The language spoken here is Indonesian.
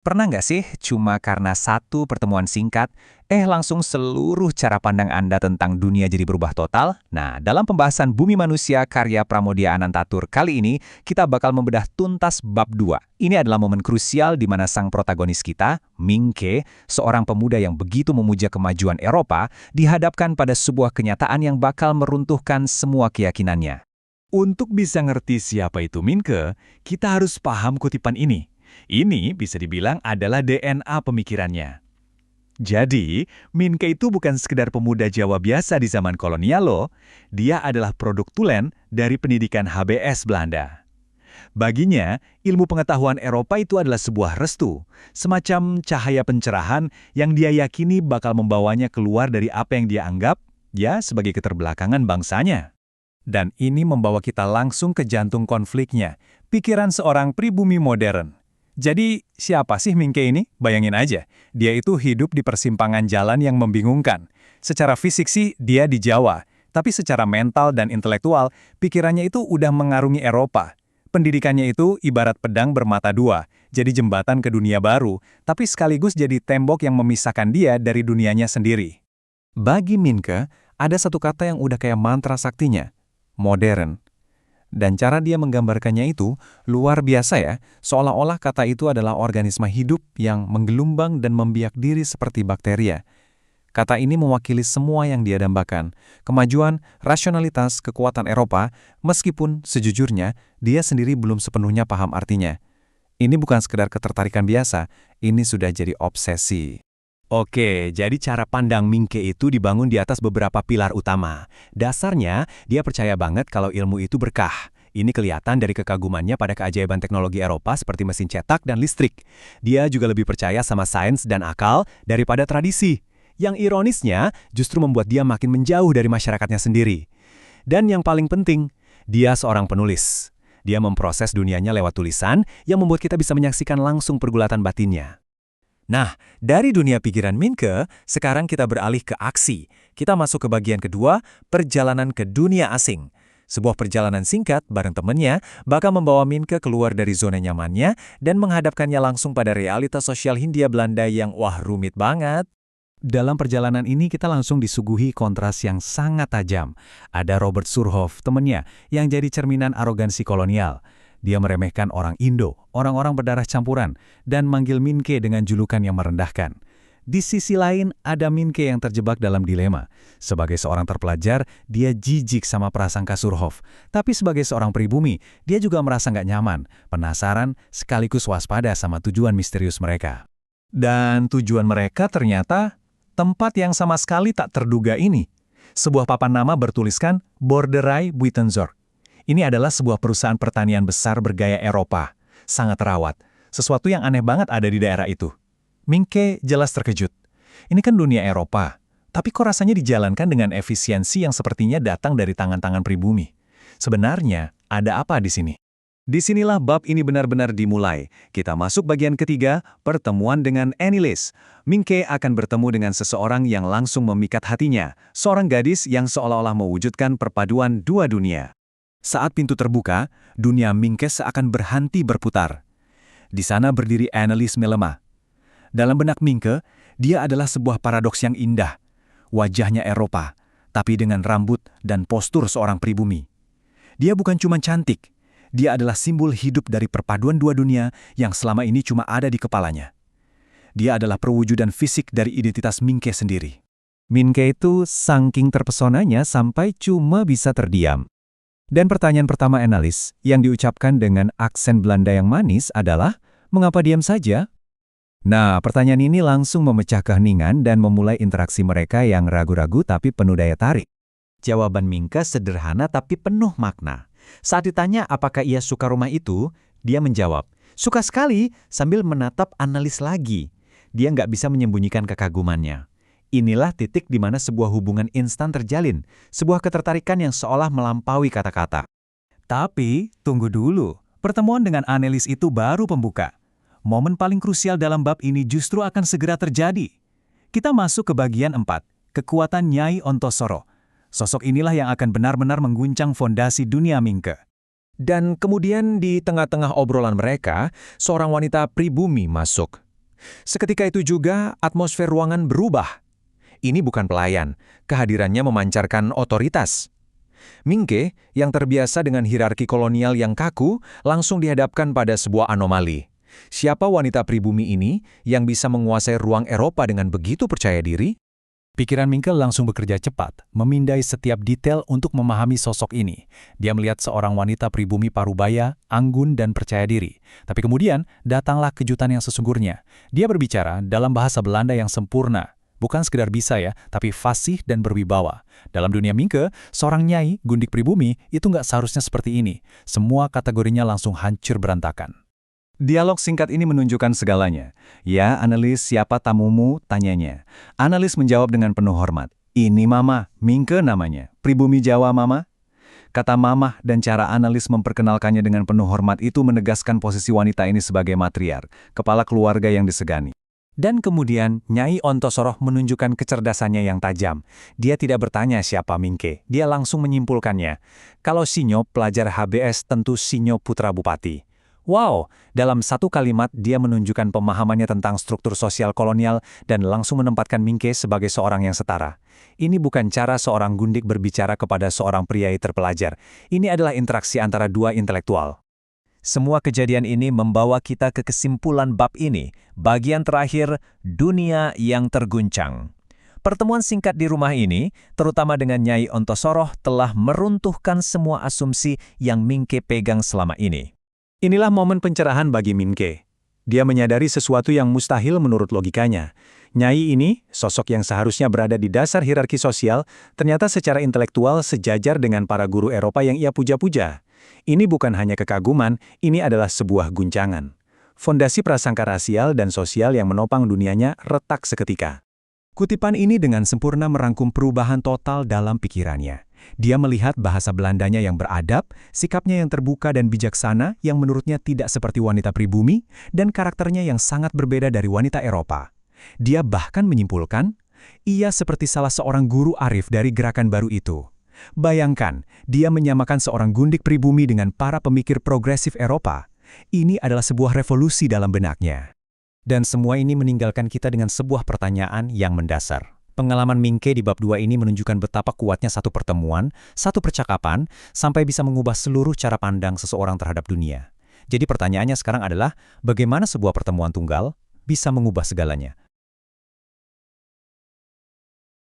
Pernah nggak sih cuma karena satu pertemuan singkat, langsung seluruh cara pandang Anda tentang dunia jadi berubah total? Nah, dalam pembahasan Bumi Manusia karya Pramoedya Anantatur kali ini, kita bakal membedah tuntas bab 2. Ini adalah momen krusial di mana sang protagonis kita, Mingke, seorang pemuda yang begitu memuja kemajuan Eropa, dihadapkan pada sebuah kenyataan yang bakal meruntuhkan semua keyakinannya. Untuk bisa ngerti siapa itu Minke, kita harus paham kutipan ini. Ini bisa dibilang adalah DNA pemikirannya. Jadi, Minke itu bukan sekedar pemuda Jawa biasa di zaman kolonial loh. Dia adalah produk tulen dari pendidikan HBS Belanda. Baginya, ilmu pengetahuan Eropa itu adalah sebuah restu, semacam cahaya pencerahan yang dia yakini bakal membawanya keluar dari apa yang dia anggap, ya, sebagai keterbelakangan bangsanya. Dan ini membawa kita langsung ke jantung konfliknya, pikiran seorang pribumi modern. Jadi, siapa sih Mingke ini? Bayangin aja, dia itu hidup di persimpangan jalan yang membingungkan. Secara fisik sih, dia di Jawa. Tapi secara mental dan intelektual, pikirannya itu udah mengarungi Eropa. Pendidikannya itu ibarat pedang bermata dua, jadi jembatan ke dunia baru, tapi sekaligus jadi tembok yang memisahkan dia dari dunianya sendiri. Bagi Minke, ada satu kata yang udah kayak mantra saktinya, modern. Dan cara dia menggambarkannya itu luar biasa ya, seolah-olah kata itu adalah organisme hidup yang menggelumbang dan membiak diri seperti bakteria. Kata ini mewakili semua yang dia dambakan, kemajuan, rasionalitas, kekuatan Eropa, meskipun sejujurnya dia sendiri belum sepenuhnya paham artinya. Ini bukan sekedar ketertarikan biasa, ini sudah jadi obsesi. Oke, jadi cara pandang Mingke itu dibangun di atas beberapa pilar utama. Dasarnya, dia percaya banget kalau ilmu itu berkah. Ini kelihatan dari kekagumannya pada keajaiban teknologi Eropa seperti mesin cetak dan listrik. Dia juga lebih percaya sama sains dan akal daripada tradisi. Yang ironisnya, justru membuat dia makin menjauh dari masyarakatnya sendiri. Dan yang paling penting, dia seorang penulis. Dia memproses dunianya lewat tulisan yang membuat kita bisa menyaksikan langsung pergulatan batinnya. Nah, dari dunia pikiran Minke, sekarang kita beralih ke aksi. Kita masuk ke bagian kedua, perjalanan ke dunia asing. Sebuah perjalanan singkat bareng temennya bakal membawa Minke keluar dari zona nyamannya dan menghadapkannya langsung pada realitas sosial Hindia Belanda yang rumit banget. Dalam perjalanan ini kita langsung disuguhi kontras yang sangat tajam. Ada Robert Surhoff, temennya, yang jadi cerminan arogansi kolonial. Dia meremehkan orang Indo, orang-orang berdarah campuran, dan manggil Minke dengan julukan yang merendahkan. Di sisi lain, ada Minke yang terjebak dalam dilema. Sebagai seorang terpelajar, dia jijik sama prasangka Surhoff. Tapi sebagai seorang pribumi, dia juga merasa nggak nyaman, penasaran, sekaligus waspada sama tujuan misterius mereka. Dan tujuan mereka ternyata tempat yang sama sekali tak terduga ini. Sebuah papan nama bertuliskan Boerderij Buitenzorg. Ini adalah sebuah perusahaan pertanian besar bergaya Eropa. Sangat terawat. Sesuatu yang aneh banget ada di daerah itu. Mingke jelas terkejut. Ini kan dunia Eropa. Tapi kok rasanya dijalankan dengan efisiensi yang sepertinya datang dari tangan-tangan pribumi. Sebenarnya, ada apa di sini? Disinilah bab ini benar-benar dimulai. Kita masuk bagian ketiga, pertemuan dengan Annelies. Mingke akan bertemu dengan seseorang yang langsung memikat hatinya. Seorang gadis yang seolah-olah mewujudkan perpaduan dua dunia. Saat pintu terbuka, dunia Mingke seakan berhenti berputar. Di sana berdiri Annelies Melema. Dalam benak Mingke, dia adalah sebuah paradoks yang indah. Wajahnya Eropa, tapi dengan rambut dan postur seorang pribumi. Dia bukan cuma cantik, dia adalah simbol hidup dari perpaduan dua dunia yang selama ini cuma ada di kepalanya. Dia adalah perwujudan fisik dari identitas Mingke sendiri. Mingke itu saking terpesonanya sampai cuma bisa terdiam. Dan pertanyaan pertama Annelies yang diucapkan dengan aksen Belanda yang manis adalah, mengapa diam saja? Nah, pertanyaan ini langsung memecah keheningan dan memulai interaksi mereka yang ragu-ragu tapi penuh daya tarik. Jawaban Mingke sederhana tapi penuh makna. Saat ditanya apakah ia suka rumah itu, dia menjawab, suka sekali sambil menatap Annelies lagi. Dia nggak bisa menyembunyikan kekagumannya. Inilah titik di mana sebuah hubungan instan terjalin, sebuah ketertarikan yang seolah melampaui kata-kata. Tapi, tunggu dulu. Pertemuan dengan Annelies itu baru pembuka. Momen paling krusial dalam bab ini justru akan segera terjadi. Kita masuk ke bagian 4, kekuatan Nyai Ontosoro. Sosok inilah yang akan benar-benar mengguncang fondasi dunia Mingke. Dan kemudian di tengah-tengah obrolan mereka, seorang wanita pribumi masuk. Seketika itu juga atmosfer ruangan berubah. Ini bukan pelayan, kehadirannya memancarkan otoritas. Mingke, yang terbiasa dengan hierarki kolonial yang kaku, langsung dihadapkan pada sebuah anomali. Siapa wanita pribumi ini yang bisa menguasai ruang Eropa dengan begitu percaya diri? Pikiran Mingke langsung bekerja cepat, memindai setiap detail untuk memahami sosok ini. Dia melihat seorang wanita pribumi parubaya, anggun dan percaya diri. Tapi kemudian, datanglah kejutan yang sesungguhnya. Dia berbicara dalam bahasa Belanda yang sempurna. Bukan sekedar bisa ya, tapi fasih dan berwibawa. Dalam dunia Mingke, seorang nyai, gundik pribumi, itu nggak seharusnya seperti ini. Semua kategorinya langsung hancur berantakan. Dialog singkat ini menunjukkan segalanya. Ya, analis, siapa tamumu? Tanyanya. Analis menjawab dengan penuh hormat. Ini Mama, Mingke namanya. Pribumi Jawa Mama. Kata Mama dan cara analis memperkenalkannya dengan penuh hormat itu menegaskan posisi wanita ini sebagai matriark, kepala keluarga yang disegani. Dan kemudian, Nyai Ontosoroh menunjukkan kecerdasannya yang tajam. Dia tidak bertanya siapa Mingke, dia langsung menyimpulkannya. Kalau Sinyo pelajar HBS, tentu Sinyo putra bupati. Wow, dalam satu kalimat dia menunjukkan pemahamannya tentang struktur sosial kolonial dan langsung menempatkan Mingke sebagai seorang yang setara. Ini bukan cara seorang gundik berbicara kepada seorang priai terpelajar. Ini adalah interaksi antara dua intelektual. Semua kejadian ini membawa kita ke kesimpulan bab ini, bagian terakhir, dunia yang terguncang. Pertemuan singkat di rumah ini, terutama dengan Nyai Ontosoroh, telah meruntuhkan semua asumsi yang Mingke pegang selama ini. Inilah momen pencerahan bagi Mingke. Dia menyadari sesuatu yang mustahil menurut logikanya. Nyai ini, sosok yang seharusnya berada di dasar hierarki sosial, ternyata secara intelektual sejajar dengan para guru Eropa yang ia puja-puja. Ini bukan hanya kekaguman, ini adalah sebuah guncangan. Fondasi prasangka rasial dan sosial yang menopang dunianya retak seketika. Kutipan ini dengan sempurna merangkum perubahan total dalam pikirannya. Dia melihat bahasa Belandanya yang beradab, sikapnya yang terbuka dan bijaksana yang menurutnya tidak seperti wanita pribumi, dan karakternya yang sangat berbeda dari wanita Eropa. Dia bahkan menyimpulkan, ia seperti salah seorang guru arif dari gerakan baru itu. Bayangkan, dia menyamakan seorang gundik pribumi dengan para pemikir progresif Eropa. Ini adalah sebuah revolusi dalam benaknya. Dan semua ini meninggalkan kita dengan sebuah pertanyaan yang mendasar. Pengalaman Mingke di bab 2 ini menunjukkan betapa kuatnya satu pertemuan, satu percakapan, sampai bisa mengubah seluruh cara pandang seseorang terhadap dunia. Jadi pertanyaannya sekarang adalah, bagaimana sebuah pertemuan tunggal bisa mengubah segalanya?